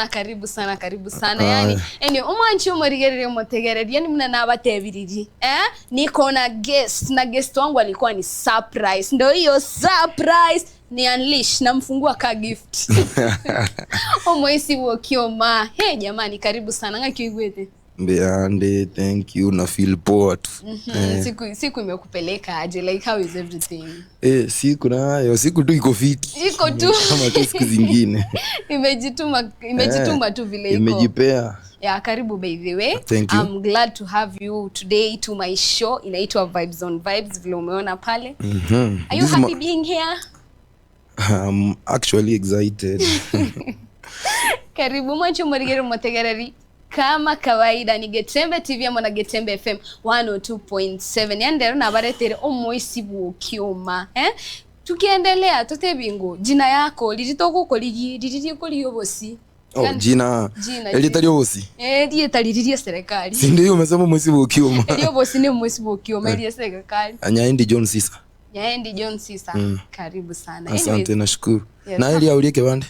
Karibu sana. Yani umwanchi umurigerere mutegerere yani mna nabatebiriri. Niko na guest wangu alikuwa ni surprise. Ndio hiyo surprise ni unleash na mfungua ka gift. Omoisi wokioma. Hey jamani karibu sana ngakiwete. Mbeande, thank you, na feel poa tu. Siku imekupeleka aje, like how is everything? Siku nayo, siku tu iko fit. Iko tu. Kama tu siku zingine. Imejituma tu vile iko. Imejipea. Yeah, karibu by the way. Thank you. I'm glad to have you today to my show. Inaitwa Vibes on Vibes vile umeona pale. Are you happy being here? I'm actually excited. Karibu mwancho murigero mutegereri. Kama kawaida ni Getembe TV ama na Getembe FM 102.7 yandero na baretere omoisi bukioma tukiendelea totebingo jina yako lijitoko lijitiko liyobosi jina elitaliyobosi liyetaliririe serikali si ndio umesema omoisi bukioma liyobosi ni omoisi bukioma ile serikali Nyaendi John Sisa karibu sana. Asante nashukuru. Na Elia ulieke bande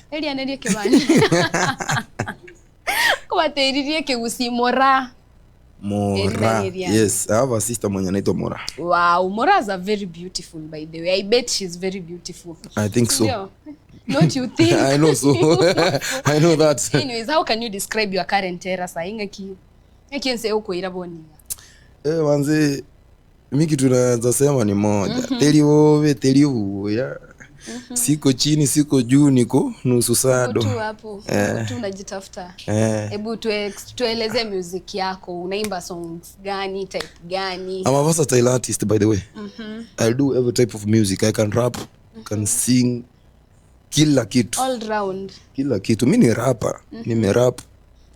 kwa teririe kegusi Mora. Yes, I have a sister mwenye anaitwa Mora. Wow, Mora is a very beautiful by the way. I bet she's very beautiful. I think so. Yeah. Don't you think? I know so. I know that. Anyways, how can you describe your current era sainga kiense uko iraboni? Wanze mimi tunaanza sema ni moja. Telio ya. Siko chini siko juu niko nusu sado tu hapo tu unajitafuta. Hebu tueleze music yako, unaimba songs gani, type gani? I'm a versatile artist by the way. I do every type of music. I can rap, can sing, kila kitu, all round, kila kitu. Mimi ni rapper, nimerap.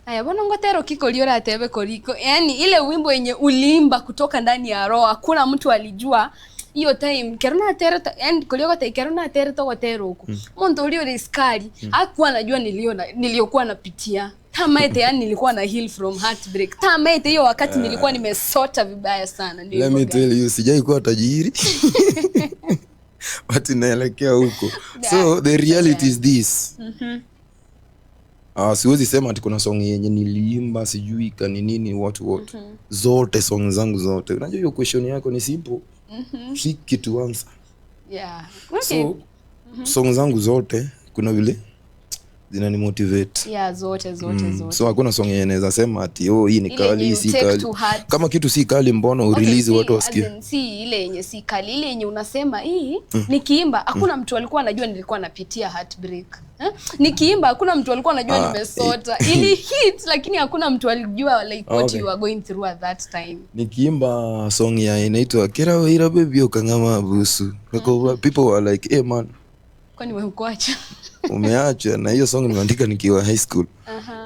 Aya bwana ngotero kiko liora tebe koliko, yani ile wimbo yenye ulimba kutoka ndani ya roho, hakuna mtu alijua hiyo time kerona tero and kolioga te kerona tero to tero huko mondo ulio riskali hakuwa anajua niliokuwa napitia tamaite, yani nilikuwa na heal from heartbreak tamaite hiyo wakati nilikuwa nimesota vibaya sana. Ndio let me tell you, sijai kuwa tajiri but naelekea huko. So the reality is this. Siwezi sema ati kuna song yenye niliimba sijui kani nini watu zote song zangu zote. Unajua hiyo question yako ni simple. Tricky to answer. Yeah. Okay. So song zangu zote kuna vile zinani motivate. Yeah, zote. So hakuna song yenye naweza sema ati hii ni kali si kali. Kama kitu si kali mbona urelease watu wasikie? Si ile yenye si kali, ile yenye unasema hii nikiimba hakuna mtu alikuwa anajua nilikuwa napitia heartbreak. Nikiimba hakuna mtu alikuwa anajua nimesota. Ili hit lakini hakuna mtu alijua like what you were going through at that time. Nikiimba song ya inaitwa Kera Wira Baby Okangama Busu. People were like, "Hey man, kwani wewe ukuacha?" Umeacha. Na hiyo song nimeandika nikiwa high school.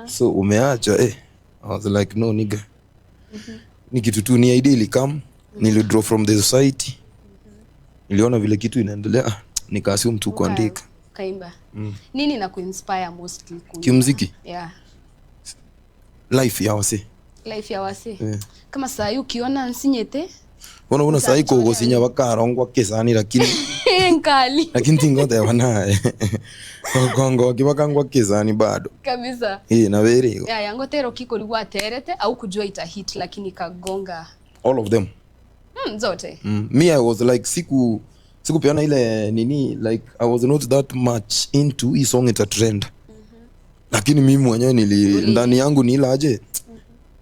So umeacha I was like no nigga. Ni kitu tu ni ideally come nilidraw from the society. Niliona vile kitu inaendelea nikaassume tu kuandika. Kaimba. Nini na kuinspire mostly kimuziki? Yeah. Life ya wase. Yeah. Kama saa hii ukiona nsinyete una saa hii kugosinya bakarongwa kesani lakini nkali lakini tingote wanae kongo kibakangwa kesani bado kabisa. Na very yango tero kiko ligwa terete au kujua ita hit lakini kagonga all of them zote. Me I was like siku piana ile nini, like I was not that much into hii song ita trend. Lakini mimi mwenyewe ndani yangu ni ile aje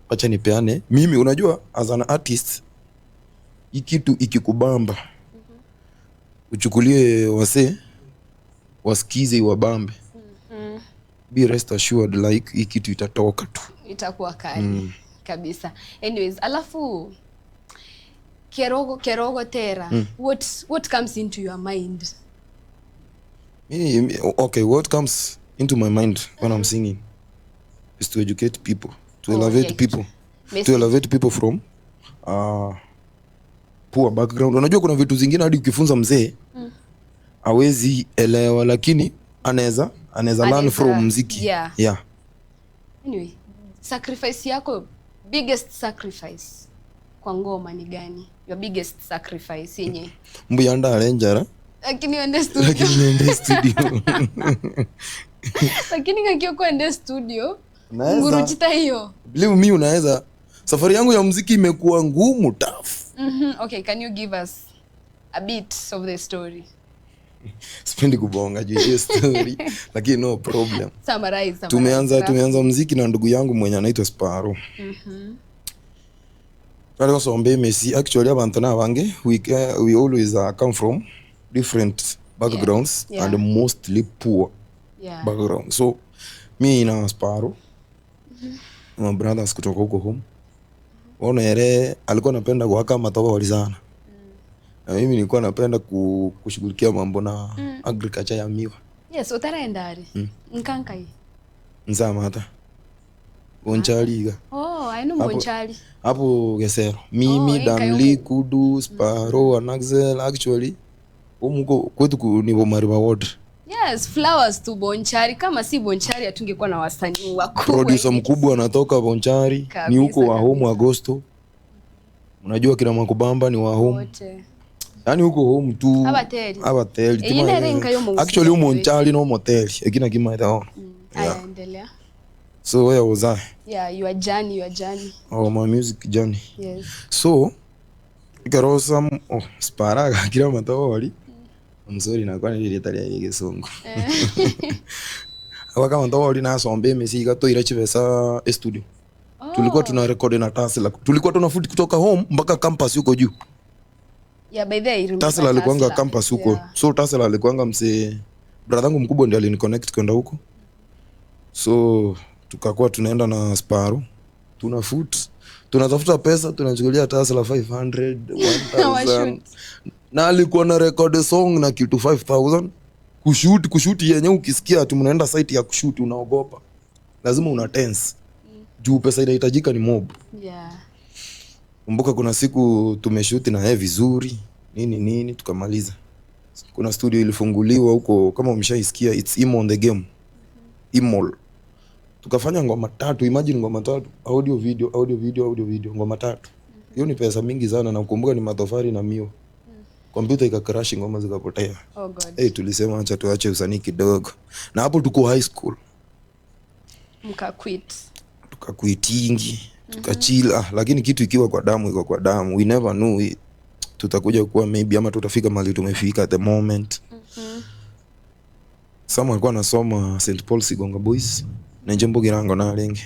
acha nipeane. Mimi unajua as an artist hii kitu ikikubamba uchukulie wase wasikize wabambe. Be rest assured like hii kitu itatoka tu, itakuwa kali kabisa. Anyways, alafu Kerogo Tera, what comes into your mind? Okay, what comes into my mind when I'm singing is to educate people, to elevate people, to elevate people from poor background. Unajua kuna vitu zingine hadi ukifunza mzee hawezi elewa, lakini anaweza learn from muziki. Yeah. Anyway, sacrifice yako, biggest sacrifice kwa ngoma ni gani? Your biggest sacrifice yenye mbuyanda alenjara lakini uende studio Lakini kakio kwende studio Unaweza. nguruchita hiyo. Believe me, unaweza. Safari yangu ya muziki imekuwa ngumu, tough. Okay, can you give us a bit of the story? Sipendi kubonga juu ya story, lakini no problem. Summarize. Tumeanza muziki na ndugu yangu mwenye anaitwa Sparo. Kale sombe Messi actually abantu nabange we always come from different backgrounds. Yeah. And mostly poor background. So me na Sparo my brothers kutoka huko home. Ona yere alikuwa anapenda kuhaka matoba wali sana. Na mimi nilikuwa napenda kushughulikia mambo na agriculture ya miwa. Yes, utaraendari. Nkankai. Nzamata. Bonchaliga. Oh, I know Bonchali. Hapo Gesero. Mimi, Danli, Kudu, Sparo, and Axel actually. Umuko kwetu ni Bomariba Ward. Yes, flowers to Bonchari. Kama si Bonchari hatungekuwa na wasanii wakubwa. Producer mkubwa anatoka Bonchari. Ni huko wa home Agosto. Unajua kila Makubamba ni wa home. Yani huko home tu. Abateli. Actually Bonchari no motel. Ekina kima ita. Endelea. So where was I? Yeah, your journey. Oh, my music journey. Yes. So ikarosa Sparaga kila matawa wali. I'm sorry na kwani ile talia yake songo. Awaka matawa wali na sombe Messi gato ira chivesa studio. Tulikuwa tuna record na Tasla. Tulikuwa tuna foot kutoka home mpaka campus huko juu. Yeah, by the way, Tasla alikuanga campus huko. Yeah. So Tasla alikuanga mse brother yangu mkubwa ndiye aliniconnect kwenda huko. So tukakuwa tunaenda na Sparo. Tuna foot. Tunatafuta pesa, tunachukulia Tasla 500, 1000. Na alikuwa na record song na kitu 5000. Kushoot yenye ukisikia ati mnaenda site ya kushoot unaogopa. Lazima una tense. Juu pesa inahitajika ni mob. Yeah. Kumbuka kuna siku tumeshoot na yeye vizuri. Nini tukamaliza. Kuna studio ilifunguliwa huko kama umeshaisikia, it's Imo on the game. Imol. Tukafanya ngoma 3, imagine ngoma 3, audio video ngoma 3. Hiyo ni pesa mingi sana na ukumbuka ni matofari na mio. Computer ikacrash ngoma zikapotea. Oh God. Tulisema acha tuache usanii kidogo. Na hapo tuko high school. Tukakuitingi, tukachila, lakini kitu ikiwa kwa damu iko kwa damu. We never knew tutakuja kuwa maybe ama tutafika mahali tumefika at the moment. Sama alikuwa anasoma St. Paul Sigonga Boys na Njembo Girango na Alenge.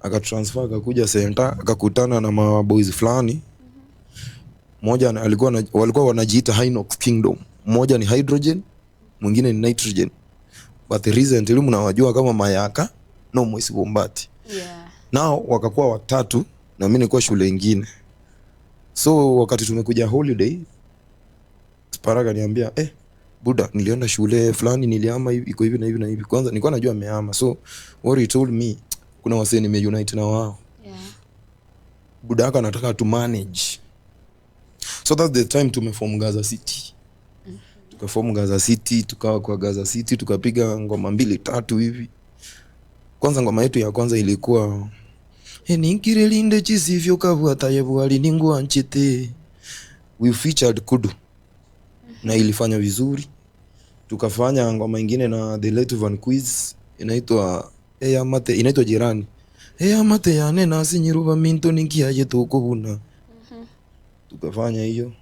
Akatransfer akakuja center akakutana na maboys fulani. Mmoja walikuwa wanajiita Hinox Kingdom. Mmoja ni hydrogen, mwingine ni nitrogen. But recently mnawajua kama Mayaka no Moisi Bombati. Yeah. Now wakakuwa watatu na mimi nilikuwa shule nyingine. So wakati tumekuja holiday Sparaga niambia Buda nilienda shule fulani niliama hivi iko hivi na hivi na hivi. Kwanza nilikuwa najua ameama. So what he told me kuna wasee nimeunite na wao. Yeah. Buda haka anataka to manage. So that's the time tumeform Gaza City. Tukaform Gaza City, tukawa kwa Gaza City, tukapiga ngoma 2-3 hivi. Kwanza ngoma yetu ya kwanza ilikuwa Ninkirelinde chisivyo kavuata yebuali ningu anchete. We featured Kudu. Na ilifanya vizuri. Tukafanya ngoma ingine na The Late Van Quiz inaitwa inaitwa Jirani. Mate yane nasi nyiruba minto ninkiaje tukubuna. Tukafanya hiyo.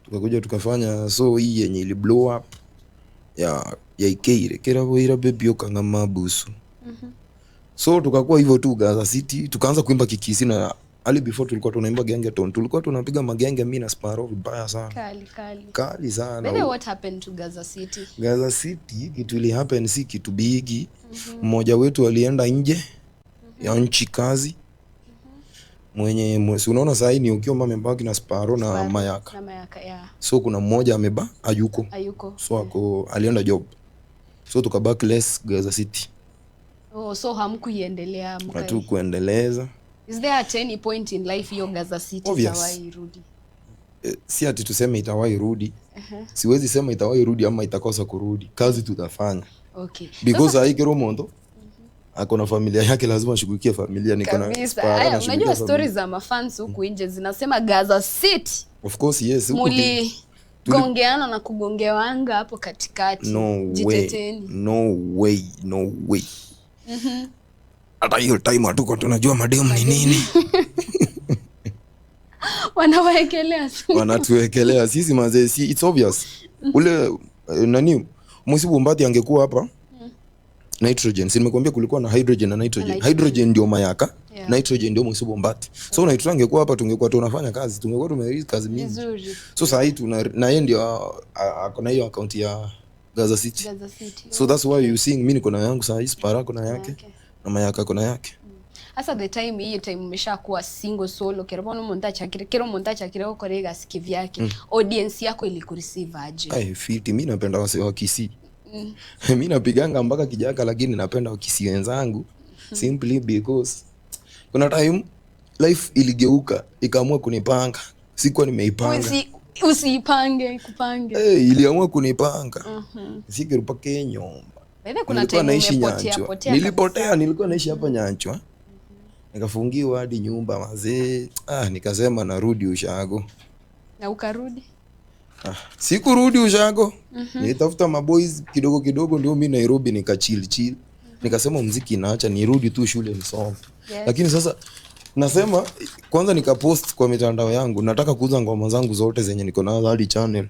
Tukakuja tukafanya so hii yenye ili blow up ya Ikeire kera boira baby okanga mabusu. So tukakuwa hivyo tu Gaza City, tukaanza kuimba Kikisi na ali before tulikuwa tunaimba Gengeton. Tulikuwa tunapiga magenge mimi na Sparo vibaya sana. Kali sana. Then what happened to Gaza City? Gaza City kitu ili happen si kitu bigi. Mmoja wetu alienda nje ya nchi kazi. Mwenye unaona sasa ni ukiwa mama mbaki na Sparo na Mayaka. Yeah. So kuna mmoja ameba ayuko. So alienda job. So tukabaki less Gaza City. Oh, so hamkuiendelea kuendeleza. Is there at any point in life hiyo Gaza City itawahi rudi? Si ati tuseme itawahi rudi. Siwezi sema itawahi rudi ama itakosa kurudi. Kazi tutafanya. Okay. Because haikero mondo. Akona familia yake lazima ashughulikie familia niko na Spara. Unajua stories za mafans huku nje zinasema Gaza City. Of course yes. gongeana na kugongewanga hapo katikati. Jiteteni. No way. Hata hiyo time hatuko tunajua mademu ni nini. Wanawaekelea. Wanatuwekelea sisi mazee, si it's obvious. Ule nani Mwasibu Mbati angekuwa hapa, nitrogen. Si nimekuambia kulikuwa na hydrogen na nitrogen. Hydrogen ndio Mayaka, nitrogen ndio Mwasibu Mbati. So nitrogen angekuwa hapa, tungekuwa tunafanya kazi, tungekuwa tumerisk kazi mingi. So sasa hii na yeye ndio ako na hiyo account ya Gaza City. So that's why you seeing mimi niko na yangu sasa, Spara kuna yake na Mayaka kuna yake. Asa the time hiyo time umeshakuwa single solo, kero monta chakire ukorega sikivi yake. Audience yako ilikureceive aje? Fiti, mimi napenda wase wa Kisii. Mimi napiganga mpaka Kijaka, lakini napenda wa Kisii wenzangu simply because kuna time life iligeuka ikaamua kunipanga. Sikuwa nimeipanga. Usiipange kupange. Iliamua kunipanga. Sikirupa Kenyomba. Kuna time umepotea. Nilikuwa naishi hapa Nyanchwa. Nikafungiwa hadi nyumba mazee. Nikasema narudi ushago. Na ukarudi? Sikurudi ushago. Nilitafuta maboys kidogo ndio mimi Nairobi nikachill. Nikasema muziki inaacha nirudi tu shule nisome. Lakini sasa nasema kwanza nikapost kwa mitandao yangu nataka kuuza ngoma zangu zote zenye niko nazo hadi channel.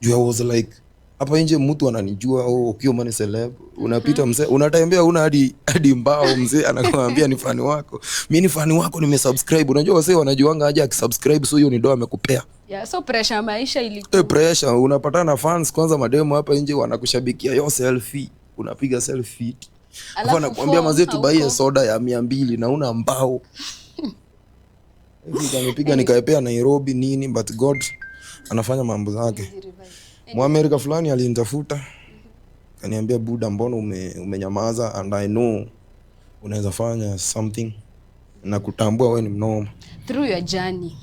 I was like hapa nje mtu ananijua ukiwa mani celeb unapita mzee unatembea una hadi mbao mzee anakuambia ni fani wako. Mimi ni fani wako nimesubscribe. Unajua wasee wanajuanga aje akisubscribe, so hiyo ni doa amekupea. So pressure maisha ilikuwa. Pressure unapata na fans kwanza mademo hapa nje wanakushabikia yo selfie. Unapiga selfie. Alafu anakuambia mazee tubaie soda ya 200 na una mbao. Hivi nimepiga nikaepea Nairobi nini, but God anafanya mambo zake. Mwamerika fulani alinitafuta. Kaniambia Buda, mbona umenyamaza, and I know unaweza fanya something na kutambua wewe ni mnoma. Through your journey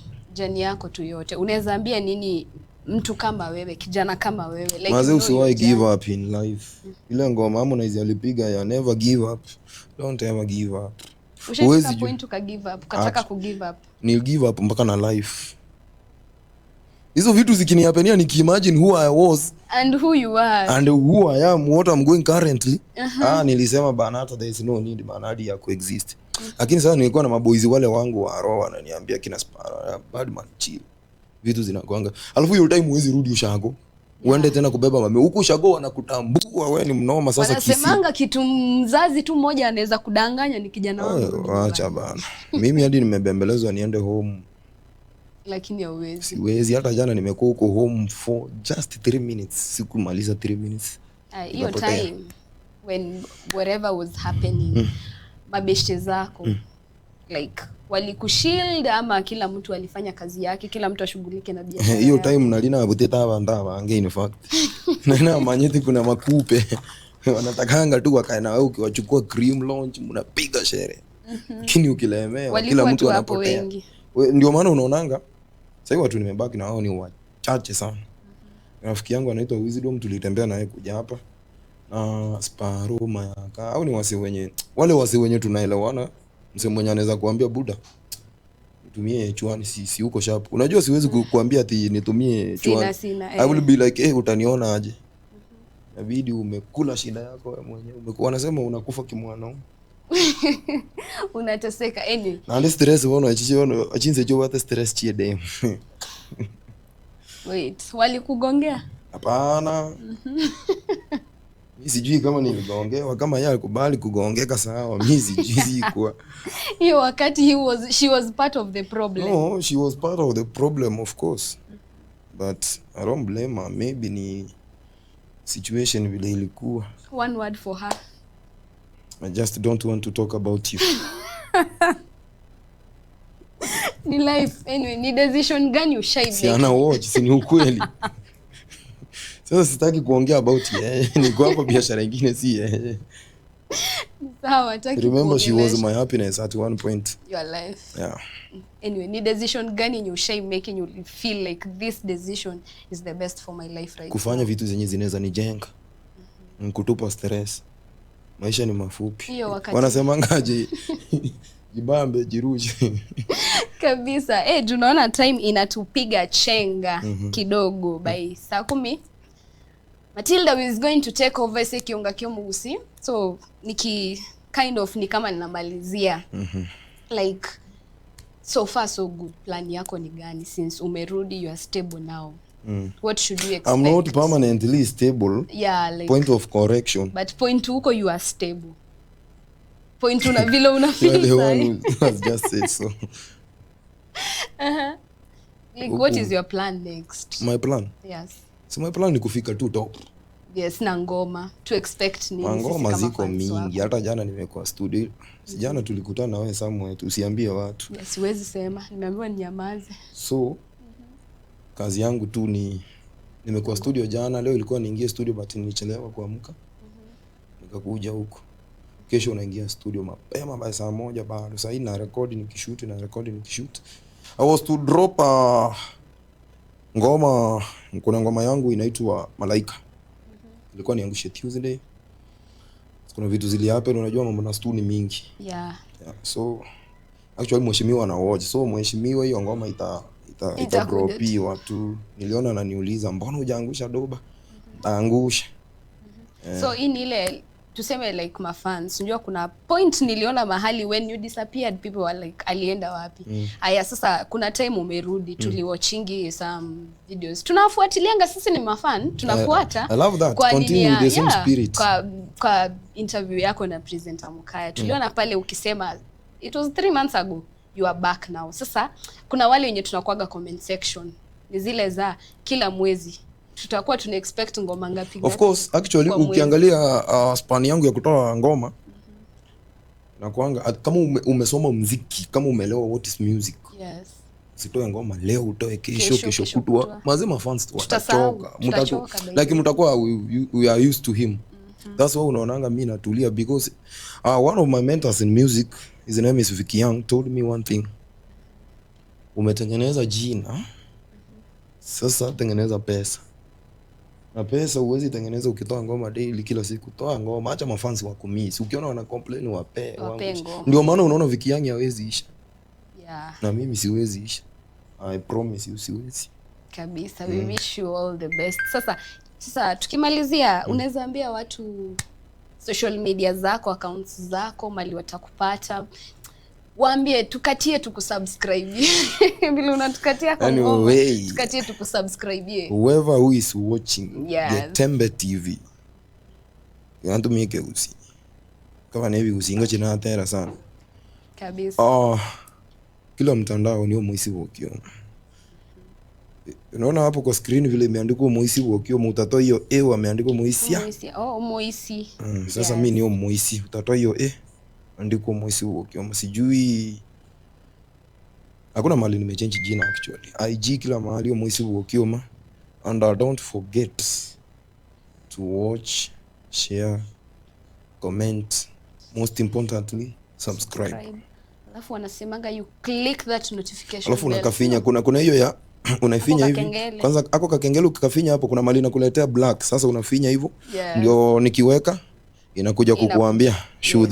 yako tu yote, unaweza ambia nini mtu kama wewe, kijana kama wewe? Like mazee, usiwahi give up in life. Ile ngoma Harmonize alipiga ya never give up. Don't ever give up. Ushafika point uka give up, ukataka ku give up. Nil give up mpaka na life. Hizo vitu zikiniapenia nikiimagine who I was and who you are and who I am, what I'm going currently. Nilisema bana, hata there is no need bana hadi ya coexist. Lakini sasa nilikuwa na maboys wale wangu wa roho wananiambia kina Spara, bad man chill. Vitu zinakuanga. Alafu hiyo time huwezi rudi ushago. Uende tena kubeba mame. Huko ushago wanakutambua wewe ni mnoma sasa Kisii. Wanasemanga kitu mzazi tu mmoja anaweza kudanganya ni kijana wangu. Acha bana. Mimi hadi nimebembelezwa niende home. Lakini hauwezi. Siwezi. Hata jana nimekuwa huko home for just 3 minutes. Sikumaliza 3 minutes. Hiyo time when whatever was happening, mabeshte zako like walikushield ama kila mtu alifanya kazi yake, kila mtu ashughulike na biashara? Hiyo time nalina abuteta abandaba ange in fact. Na manyeti kuna makupe. Wanatakanga tu wakae na wewe ukiwachukua cream launch mnapiga sherehe. Lakini ukilemewa kila mtu anapotea. Ndio maana unaonanga sasa watu nimebaki na wao ni wachache sana. Rafiki yangu anaitwa Wisdom, tulitembea naye kuja hapa. Sparo Mayaka au ni wale wase wenye tunaelewana. Mse mwenye anaweza kuambia Buda nitumie chwani, si huko sharp. Unajua siwezi kukuambia ati nitumie chwani. I will be like utaniona aje. Inabidi umekula shida yako wewe mwenyewe. Umekuwa unasema unakufa kimwanao. Unateseka na ndi stress achinse cho wate stress chie dem. Wait, walikugongea? Hapana. Mimi sijui kama niligongewa, kama yeye alikubali kugongeka sawa, mimi sijui kwa hiyo wakati she was part of the problem. No, she was part of the problem of course. But I don't blame her. Maybe ni situation vile ilikuwa. One word for her. I just don't want to talk about you. Ni life anyway, ni decision gani ushaibe? Si ana watch, si ni ukweli. Sasa sitaki kuongea about niko hapa biashara nyingine si sawa, taki. Remember she was my happiness at one point. Your life. Yeah. Anyway, ni decision gani you shai making you feel like this decision is the best for my life right kufanya now? Vitu zenye zinaweza nijenga. Kutupa stress. Maisha ni mafupi. Hiyo wakati wanasemangaje jibambe jirushe. Kabisa. Tunaona time inatupiga chenga kidogo by saa 10. Matilda is going to take over Sekionga Kiomugusi. So ni kama ninamalizia. Like so far so good. Plan yako ni gani since umerudi, you are stable now? What should we expect? I'm not permanently stable. Yeah, like point of correction. But point huko you are stable. Point una vile una feel. The one who has just said so. Like what is your plan next? My plan? Yes. So my plan ni kufika tu top. Yes, na ngoma. To expect nini? Ngoma ziko mingi. Hata jana nimekuwa studio. Jana tulikutana na wewe somewhere, tusiambie watu. Yes, siwezi sema. Nimeambiwa ninyamaze. So kazi yangu tu nimekuwa studio jana, leo ilikuwa niingie studio but nilichelewa kuamka. Nikakuja huko. Kesho naingia studio mapema by saa 1 bado. Sasa na record nikishoot. I was to drop ngoma, kuna ngoma yangu inaitwa Malaika. Ilikuwa niangushe Tuesday. Kuna vitu zilihappen, unajua mambo na studio mingi. Yeah. So actually mheshimiwa na watch. So mheshimiwa hiyo ngoma ita drop watu. Niliona ananiuliza mbona hujaangusha doba? Angusha. So in ile tuseme like my fans, unajua kuna point niliona mahali when you disappeared people were like alienda wapi? Aya sasa kuna time umerudi, tuliwatchingi some videos. Tunafuatilianga sisi ni mafan, tunafuata. I love that. Continue the same spirit. Kwa interview yako na presenter Mukaya. Tuliona pale ukisema it was 3 months ago you are back now. Sasa kuna wale wenye tunakuaga comment section. Ni zile za kila mwezi tutakuwa tuna expect ngoma ngapi? Of course, actually ukiangalia span yangu ya kutoa ngoma na kuanga kama umesoma muziki, kama umeelewa what is music. Yes. Usitoe ngoma leo utoe kesho kutwa. Mazima fans watachoka. Like mtakuwa we are used to him. That's why unaonanga mimi natulia because one of my mentors in music, his name is Vicky Young, told me one thing. Umetengeneza jina. Sasa tengeneza pesa. Na pesa huwezi tengeneza ukitoa ngoma daily kila siku. Toa ngoma, acha mafans wakumisi. Ukiona wana complain wape. Ndio maana unaona Vicky Young hawezi isha. Yeah. Na mimi siwezi isha. I promise you siwezi. Kabisa. We wish you all the best. Sasa tukimalizia unaweza ambia watu social media zako, accounts zako, mali watakupata. Waambie tukatie tukusubscribe. Bila unatukatia kwa ngoma. Tukatie tukusubscribe. Whoever who is watching Getembe TV. You want to make it usi. Kama hivi usinga china tera sana. Kabisa. Kila mtandao ni Moisi Wokio. Unaona hapo kwa screen vile imeandikwa Moisi Wokio, utatoa hiyo ameandikwa Moisia. Moisi. Sasa mimi ni Moisi, utatoa hiyo andiko Moisi Wokio. Msijui hakuna mahali nimechange jina actually. IG kila mahali Moisi Wokio. And don't forget to watch, share, comment, most importantly subscribe. Alafu wanasemanga you click that notification bell. Alafu unakafinya kuna hiyo ya unaifinya hivi. Kwanza ako kakengele ukikafinya hapo kuna mali inakuletea black. Sasa unafinya hivyo. Ndio nikiweka inakuja kukuambia should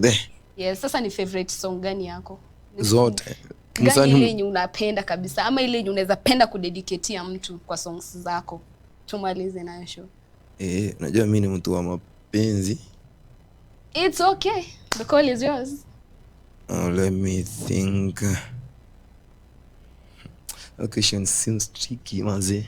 there. Yes, sasa ni favorite song gani yako? Zote. Gani ile yenye unapenda kabisa ama ile yenye unaweza penda kudedicatea mtu kwa songs zako? Tumalize nayo show. Najua mimi ni mtu wa mapenzi. It's okay. The call is yours. Let me think. Question seems tricky manze.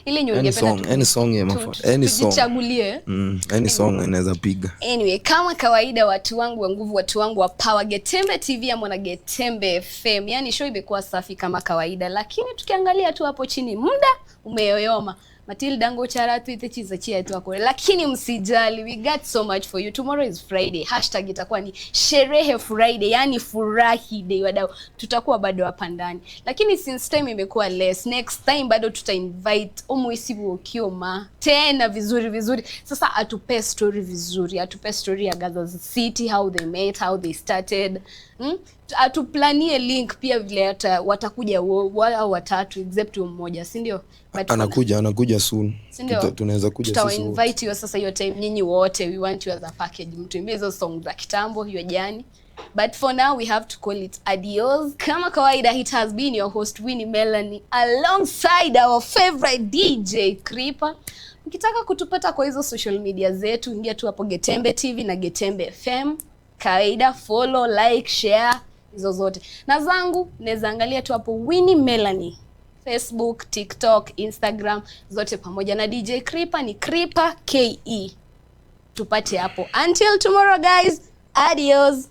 Ile yenye ungependa any song ya any song. Tujichagulie. Any song inaweza piga. Anyway, kama kawaida watu wangu wa nguvu, watu wangu wa power, Getembe TV ama na Getembe FM. Yaani show imekuwa safi kama kawaida, lakini tukiangalia tu hapo chini muda umeyoyoma. Matilda ngo charatu itechiza chia tu hapo. Lakini msijali, we got so much for you. Tomorrow is Friday. # itakuwa ni sherehe Friday, yani furahi day wadau. Tutakuwa bado hapa ndani. Lakini since time imekuwa less, next time bado invite Moisi Wokio tena vizuri. Sasa atupe story vizuri, atupe story ya Gaza City, how they met, how they started. Atuplanie link pia vile watakuja wao watatu except mmoja, si ndio? Anakuja soon. Sindio? Tunaweza kuja Tutawa sisi wote. invite you sasa hiyo time nyinyi wote, we want you as a package. Mtuimbie hizo songs za kitambo hiyo jani. But for now we have to call it adios. Kama kawaida, it has been your host Winnie Melanie alongside our favorite DJ Creeper. Mkitaka kutupata kwa hizo social media zetu, ingia tu hapo Getembe TV na Getembe FM. Kawaida, follow, like, share hizo zote. Na zangu naweza angalia tu hapo Winnie Melanie. Facebook, TikTok, Instagram zote pamoja na DJ Creeper ni Creeper KE. Tupate hapo. Until tomorrow guys. Adios.